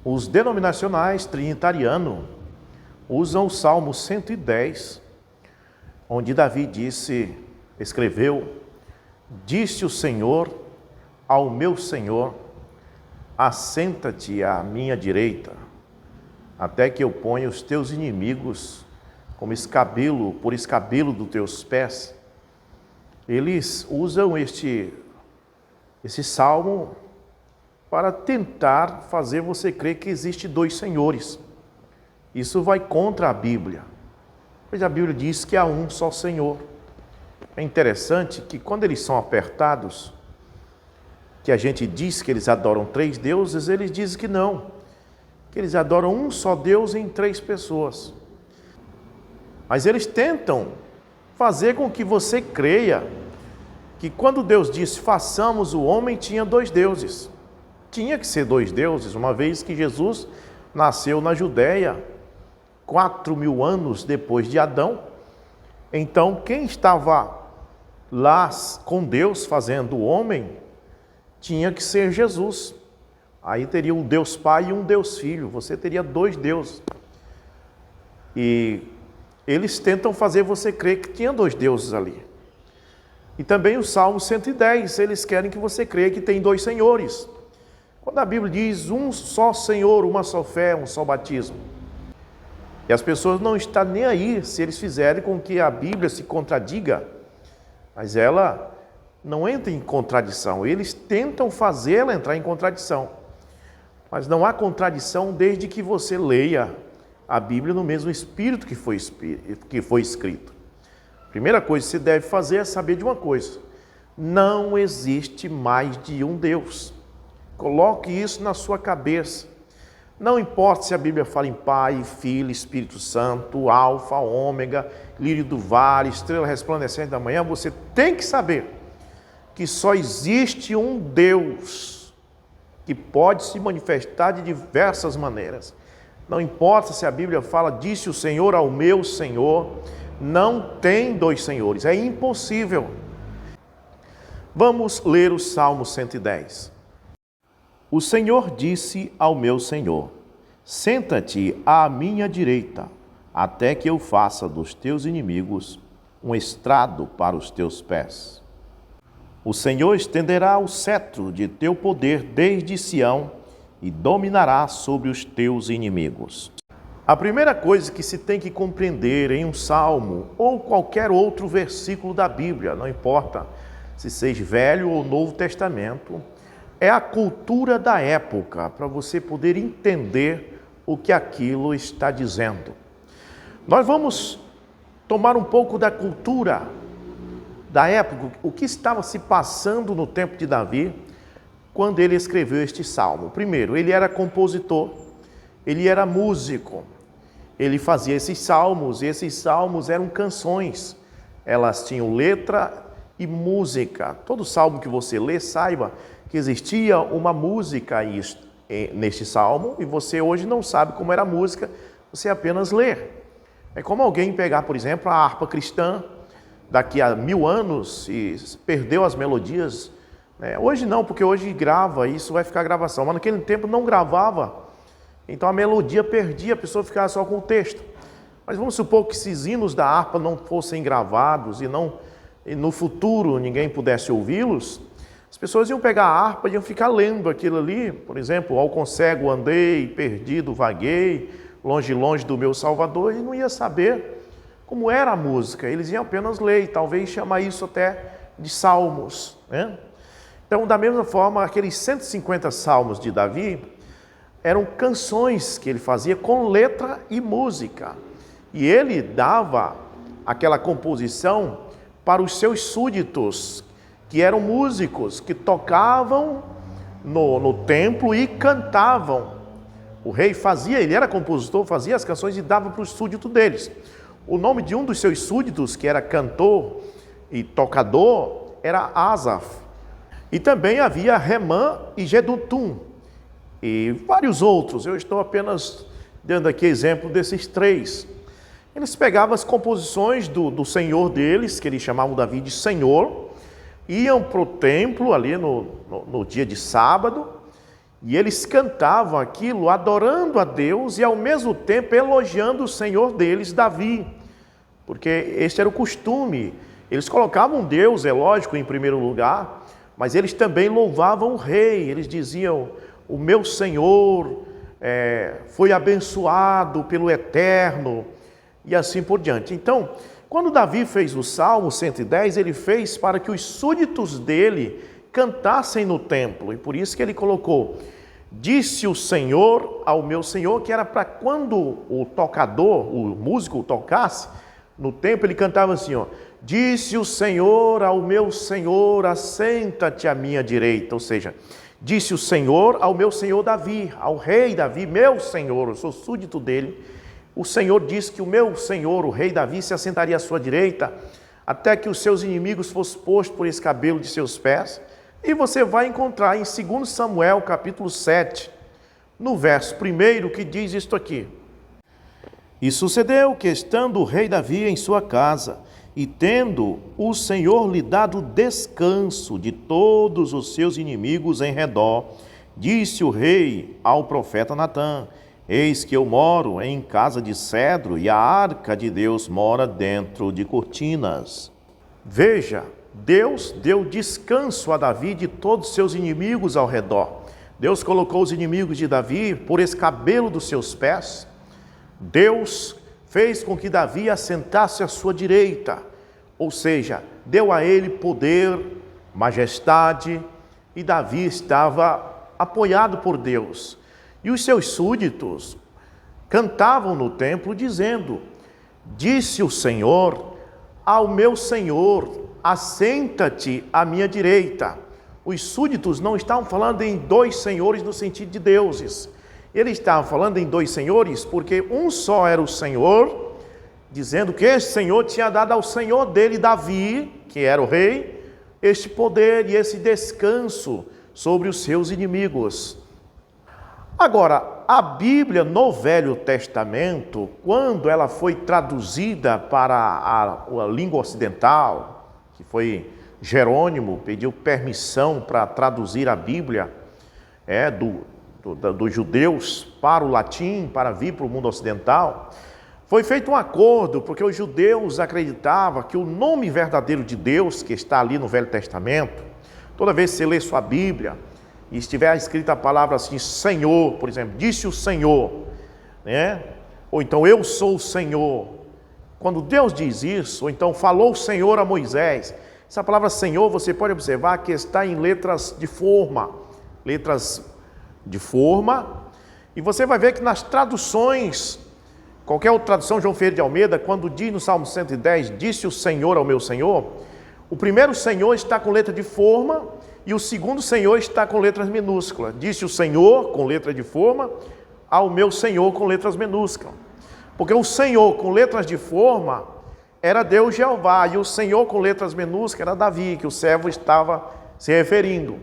Os denominacionais trinitarianos usam o Salmo 110, onde Davi escreveu: disse o Senhor ao meu Senhor, assenta-te à minha direita, até que eu ponha os teus inimigos como escabelo, por escabelo dos teus pés. Eles usam esse salmo para tentar fazer você crer que existe dois senhores. Isso vai contra a Bíblia, pois a Bíblia diz que há um só Senhor. É interessante que quando eles são apertados, que a gente diz que eles adoram três deuses, eles dizem que não, que eles adoram um só Deus em três pessoas. Mas eles tentam fazer com que você creia que quando Deus disse façamos o homem, tinha dois deuses. Tinha que ser dois deuses, uma vez que Jesus nasceu na Judéia 4.000 anos depois de Adão. Então quem estava lá com Deus fazendo o homem tinha que ser Jesus. Aí teria um Deus Pai e um Deus Filho, você teria dois deuses. E eles tentam fazer você crer que tinha dois deuses ali. E também o Salmo 110, eles querem que você creia que tem dois senhores. Quando a Bíblia diz um só Senhor, uma só fé, um só batismo. E as pessoas não estão nem aí se eles fizerem com que a Bíblia se contradiga, mas ela não entra em contradição. Eles tentam fazê-la entrar em contradição. Mas não há contradição desde que você leia a Bíblia no mesmo espírito que foi escrito. A primeira coisa que você deve fazer é saber de uma coisa: não existe mais de um Deus. Coloque isso na sua cabeça. Não importa se a Bíblia fala em Pai, Filho, Espírito Santo, Alfa, Ômega, lírio do vale, estrela resplandecente da manhã, você tem que saber que só existe um Deus que pode se manifestar de diversas maneiras. Não importa se a Bíblia fala, disse o Senhor ao meu Senhor, não tem dois senhores, é impossível. Vamos ler o Salmo 110. O Senhor disse ao meu Senhor, senta-te à minha direita, até que eu faça dos teus inimigos um estrado para os teus pés. O Senhor estenderá o cetro de teu poder desde Sião e dominará sobre os teus inimigos. A primeira coisa que se tem que compreender em um salmo ou qualquer outro versículo da Bíblia, não importa se seja Velho ou Novo Testamento, é a cultura da época, para você poder entender o que aquilo está dizendo. Nós vamos tomar um pouco da cultura da época, o que estava se passando no tempo de Davi, quando ele escreveu este salmo. Primeiro, ele era compositor, ele era músico, ele fazia esses salmos, e esses salmos eram canções, elas tinham letra e música. Todo salmo que você lê, saiba que existia uma música neste salmo, e você hoje não sabe como era a música, você apenas lê. É como alguém pegar, por exemplo, a harpa cristã, daqui a 1000 anos, e perdeu as melodias. Hoje não, porque hoje grava, isso vai ficar gravação, mas naquele tempo não gravava, então a melodia perdia, a pessoa ficava só com o texto. Mas vamos supor que esses hinos da harpa não fossem gravados e no futuro ninguém pudesse ouvi-los, as pessoas iam pegar a harpa e iam ficar lendo aquilo ali, por exemplo, ao concego andei, perdido vaguei, longe, longe do meu Salvador, e não ia saber como era a música, eles iam apenas ler, e talvez chamar isso até de salmos, né? Então, da mesma forma, aqueles 150 salmos de Davi eram canções que ele fazia com letra e música, e ele dava aquela composição para os seus súditos, que eram músicos, que tocavam no templo e cantavam. O rei ele era compositor, fazia as canções e dava para os súditos deles. O nome de um dos seus súditos, que era cantor e tocador, era Asaf. E também havia Remã e Jedutum, e vários outros. Eu estou apenas dando aqui exemplo desses três. Eles pegavam as composições do senhor deles, que eles chamavam Davi de Senhor, iam para o templo ali no dia de sábado, E eles cantavam aquilo adorando a Deus e ao mesmo tempo elogiando o Senhor deles, Davi. Porque este era o costume. Eles colocavam Deus, é lógico, em primeiro lugar, mas eles também louvavam o rei. Eles diziam, o meu Senhor foi abençoado pelo Eterno, e assim por diante. Então, quando Davi fez o Salmo 110, ele fez para que os súditos dele cantassem no templo, e por isso que ele colocou, disse o Senhor ao meu Senhor, que era para quando o tocador, o músico tocasse no templo, ele cantava assim, ó, disse o Senhor ao meu Senhor, assenta-te à minha direita, ou seja, disse o Senhor ao meu Senhor Davi, ao rei Davi, meu Senhor, eu sou súdito dele, o Senhor disse que o meu Senhor, o rei Davi, se assentaria à sua direita, até que os seus inimigos fossem postos por escabelo de seus pés. E você vai encontrar em 2 Samuel, capítulo 7, no verso 1, que diz isto aqui. E sucedeu que, estando o rei Davi em sua casa, e tendo o Senhor lhe dado descanso de todos os seus inimigos em redor, disse o rei ao profeta Natã, eis que eu moro em casa de cedro, e a arca de Deus mora dentro de cortinas. Veja, Deus deu descanso a Davi de todos os seus inimigos ao redor. Deus colocou os inimigos de Davi por escabelo dos seus pés. Deus fez com que Davi assentasse à sua direita, ou seja, deu a ele poder, majestade, e Davi estava apoiado por Deus. E os seus súditos cantavam no templo dizendo, disse o Senhor ao meu Senhor, assenta-te à minha direita. Os súditos não estavam falando em dois senhores no sentido de deuses. Eles estavam falando em dois senhores porque um só era o Senhor, dizendo que este Senhor tinha dado ao Senhor dele, Davi, que era o rei, este poder e esse descanso sobre os seus inimigos. Agora, a Bíblia no Velho Testamento, quando ela foi traduzida para a língua ocidental, que foi Jerônimo, pediu permissão para traduzir a Bíblia dos judeus para o latim, para vir para o mundo ocidental, foi feito um acordo, porque os judeus acreditavam que o nome verdadeiro de Deus, que está ali no Velho Testamento, toda vez que você lê sua Bíblia, e estiver escrita a palavra assim, Senhor, por exemplo, disse o Senhor, né? Ou então, eu sou o Senhor. Quando Deus diz isso, ou então falou o Senhor a Moisés, essa palavra Senhor, você pode observar que está em letras de forma, e você vai ver que nas traduções, qualquer outra tradução, João Ferreira de Almeida, quando diz no Salmo 110, disse o Senhor ao meu Senhor, o primeiro Senhor está com letra de forma, e o segundo Senhor está com letras minúsculas. Disse o Senhor, com letra de forma, ao meu Senhor, com letras minúsculas. Porque o Senhor, com letras de forma, era Deus Jeová, e o Senhor, com letras minúsculas, era Davi, que o servo estava se referindo.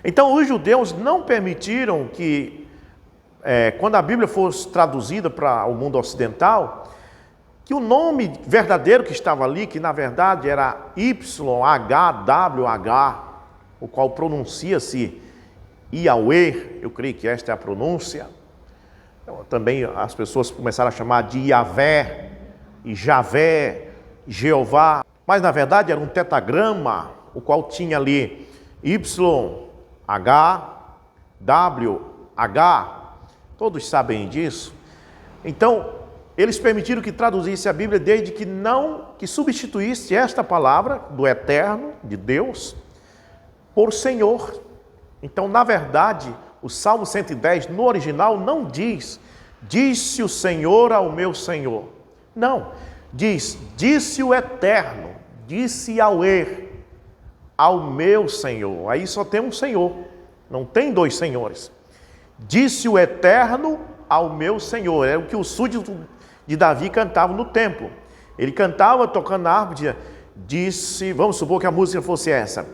Então, os judeus não permitiram que, quando a Bíblia fosse traduzida para o mundo ocidental, que o nome verdadeiro que estava ali, que na verdade era YHWH, o qual pronuncia-se Yahweh, eu creio que esta é a pronúncia. Também as pessoas começaram a chamar de Yahvé, e Javé, Jeová, mas na verdade era um tetagrama, o qual tinha ali YHWH, todos sabem disso. Então, eles permitiram que traduzisse a Bíblia desde que substituísse esta palavra do eterno, de Deus, por Senhor. Então, na verdade, o Salmo 110, no original, não diz, disse o Senhor ao meu Senhor. Não, disse o eterno, disse Yahweh ao meu Senhor. Aí só tem um Senhor, não tem dois senhores. Disse o eterno ao meu Senhor. É o que o súdito de Davi cantava no templo. Ele cantava tocando na harpa, disse, vamos supor que a música fosse essa.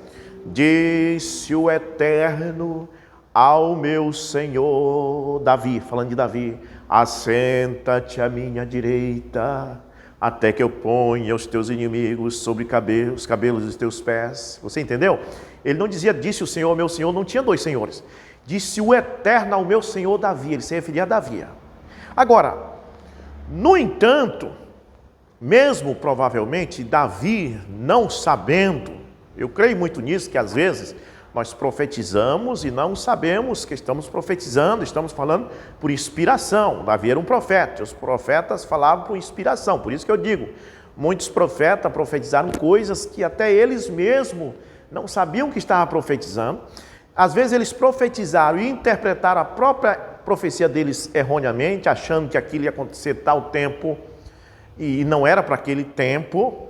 Disse o eterno ao meu Senhor, Davi, falando de Davi, assenta-te à minha direita, até que eu ponha os teus inimigos sobre os cabelos dos teus pés. Você entendeu? Ele não dizia, disse o Senhor, meu Senhor, não tinha dois senhores. disse o Eterno ao meu senhor Davi. Ele se referia a Davi. Agora, no entanto, mesmo provavelmente Davi não sabendo, eu creio muito nisso, que às vezes nós profetizamos e não sabemos que estamos profetizando, estamos falando por inspiração. Davi era um profeta, e os profetas falavam por inspiração. Por isso que eu digo, muitos profetas profetizaram coisas que até eles mesmos não sabiam que estavam profetizando. Às vezes eles profetizaram e interpretaram a própria profecia deles erroneamente, achando que aquilo ia acontecer tal tempo e não era para aquele tempo,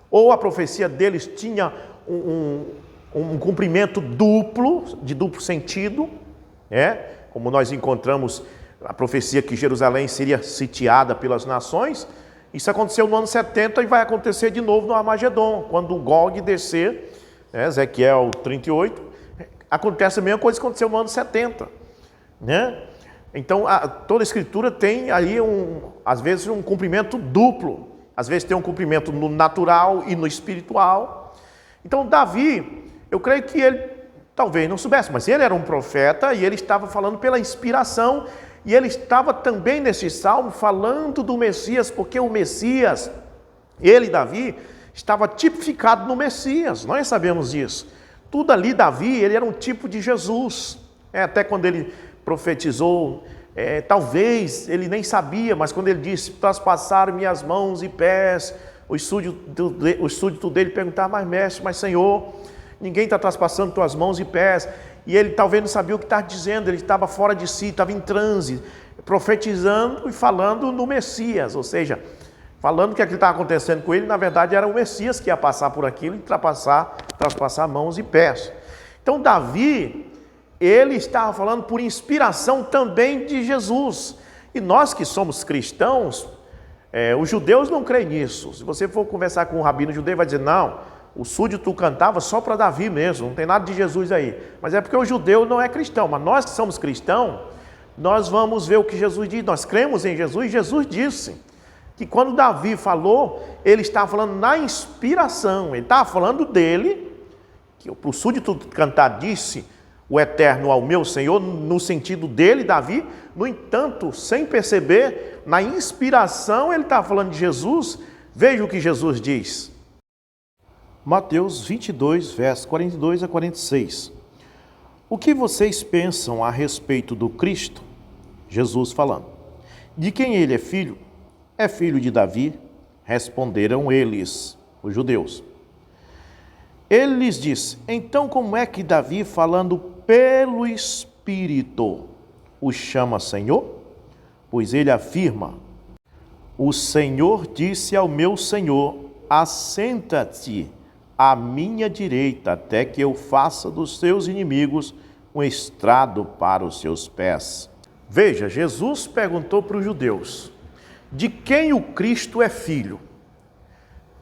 ou a profecia deles tinha um cumprimento duplo, de duplo sentido, como nós encontramos a profecia que Jerusalém seria sitiada pelas nações. Isso aconteceu no ano 70 e vai acontecer de novo no Armagedon, quando o Gog descer, Ezequiel 38, acontece a mesma coisa que aconteceu no ano 70, Então, toda a escritura tem aí, às vezes, um cumprimento duplo, às vezes tem um cumprimento no natural e no espiritual. Então, Davi, eu creio que ele talvez não soubesse, mas ele era um profeta e ele estava falando pela inspiração, e ele estava também nesse salmo falando do Messias, porque o Messias, ele, Davi, estava tipificado no Messias, nós sabemos disso. Tudo ali, Davi, ele era um tipo de Jesus, até quando ele profetizou, talvez ele nem sabia, mas quando ele disse, traspassaram minhas mãos e pés, o súdito dele perguntava, mas mestre, mas Senhor, ninguém está traspassando tuas mãos e pés. E ele talvez não sabia o que estava dizendo, ele estava fora de si, estava em transe, profetizando e falando no Messias, ou seja, falando que aquilo estava acontecendo com ele, na verdade era o Messias que ia passar por aquilo e traspassar mãos e pés. Então Davi, ele estava falando por inspiração também de Jesus. E nós que somos cristãos, os judeus não creem nisso. Se você for conversar com um rabino judeu, vai dizer, não, o súdito cantava só para Davi mesmo, não tem nada de Jesus aí. Mas é porque o judeu não é cristão, mas nós que somos cristãos, nós vamos ver o que Jesus diz, nós cremos em Jesus, e Jesus disse que quando Davi falou, ele estava falando na inspiração, ele estava falando dele, que para o súdito cantar disse o Eterno ao meu Senhor, no sentido dele, Davi. No entanto, sem perceber, na inspiração ele estava falando de Jesus. Veja o que Jesus diz. Mateus 22, versos 42 a 46. O que vocês pensam a respeito do Cristo? Jesus falando. De quem ele é filho? É filho de Davi? Responderam eles, os judeus. Ele lhes disse, então como é que Davi, falando pelo Espírito, o chama Senhor? Pois ele afirma, o Senhor disse ao meu Senhor, assenta-te à minha direita, até que eu faça dos seus inimigos um estrado para os seus pés. Veja, Jesus perguntou para os judeus, de quem o Cristo é filho?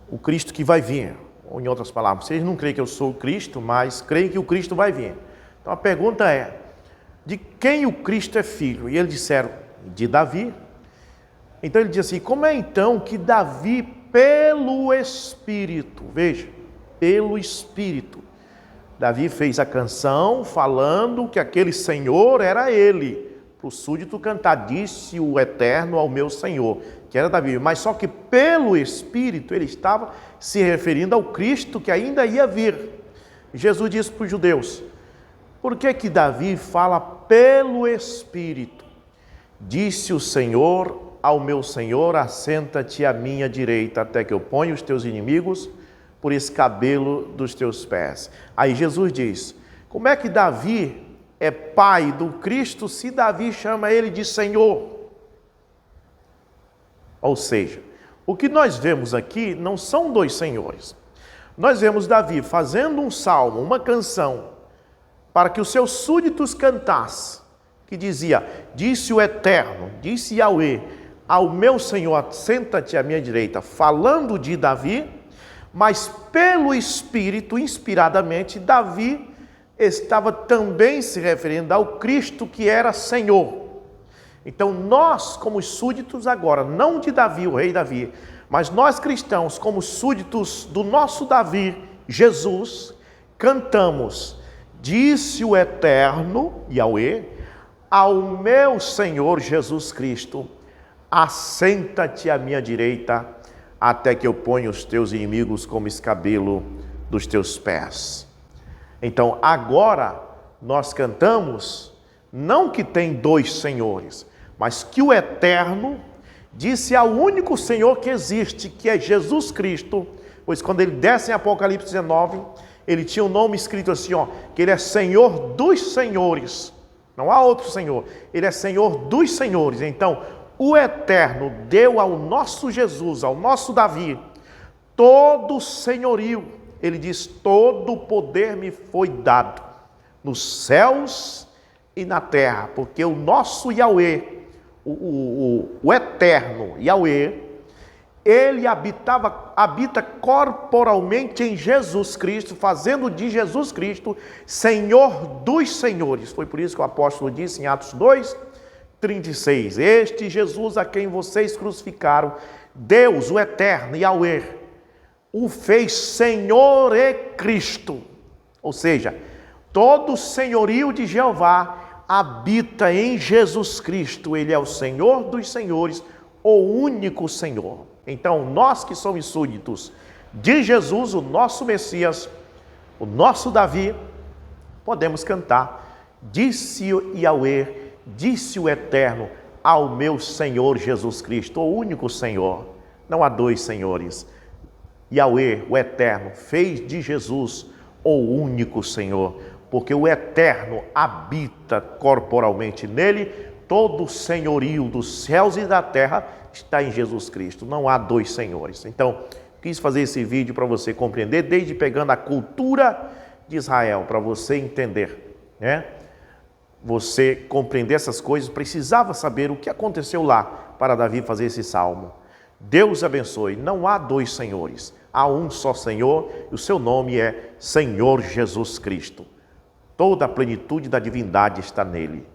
O Cristo que vai vir. Ou em outras palavras, vocês não creem que eu sou o Cristo, mas creem que o Cristo vai vir. Então a pergunta é, de quem o Cristo é filho? E eles disseram, de Davi. Então ele diz assim, como é então que Davi, pelo Espírito, veja, pelo Espírito, Davi fez a canção falando que aquele Senhor era ele, para o súdito cantar, disse o Eterno ao meu Senhor, que era Davi, mas só que pelo Espírito ele estava se referindo ao Cristo que ainda ia vir. Jesus disse para os judeus, por que Davi fala pelo Espírito? Disse o Senhor ao meu Senhor, assenta-te à minha direita, até que eu ponha os teus inimigos por escabelo dos teus pés. Aí Jesus diz, como é que Davi é pai do Cristo se Davi chama ele de Senhor? Ou seja, o que nós vemos aqui não são dois senhores. Nós vemos Davi fazendo um salmo, uma canção, para que os seus súditos cantassem, que dizia, disse o Eterno, disse Yahweh, ao meu Senhor, senta-te à minha direita, falando de Davi, mas pelo Espírito, inspiradamente, Davi estava também se referindo ao Cristo que era Senhor. Então nós, como súditos agora, não de Davi, o rei Davi, mas nós cristãos, como súditos do nosso Davi, Jesus, cantamos, Disse o Eterno, Yahweh, ao meu Senhor Jesus Cristo: assenta-te à minha direita, até que eu ponha os teus inimigos como escabelo dos teus pés. Então, agora nós cantamos, não que tem dois senhores, mas que o Eterno disse ao único Senhor que existe, que é Jesus Cristo, pois quando ele desce em Apocalipse 19, ele tinha um nome escrito assim, que ele é Senhor dos Senhores, não há outro Senhor, ele é Senhor dos Senhores. Então, o Eterno deu ao nosso Jesus, ao nosso Davi, todo o senhorio. Ele diz: todo o poder me foi dado, nos céus e na terra, porque o nosso Yahweh, o Eterno Yahweh, ele habita corporalmente em Jesus Cristo, fazendo de Jesus Cristo Senhor dos Senhores. Foi por isso que o apóstolo disse em Atos 2:36, este Jesus a quem vocês crucificaram, Deus, o Eterno, Yahweh, o fez Senhor e Cristo. Ou seja, todo o senhorio de Jeová habita em Jesus Cristo. Ele é o Senhor dos Senhores, o único Senhor. Então, nós que somos súditos de Jesus, o nosso Messias, o nosso Davi, podemos cantar: disse Yahweh, disse o Eterno ao meu Senhor Jesus Cristo, o único Senhor. Não há dois senhores. Yahweh, o Eterno, fez de Jesus o único Senhor, porque o Eterno habita corporalmente nele. Todo o senhorio dos céus e da terra está em Jesus Cristo. Não há dois senhores. Então, quis fazer esse vídeo para você compreender, desde pegando a cultura de Israel, para você entender, né? Você compreender essas coisas, precisava saber o que aconteceu lá para Davi fazer esse salmo. Deus abençoe. Não há dois senhores, há um só Senhor, e o seu nome é Senhor Jesus Cristo. Toda a plenitude da divindade está nele.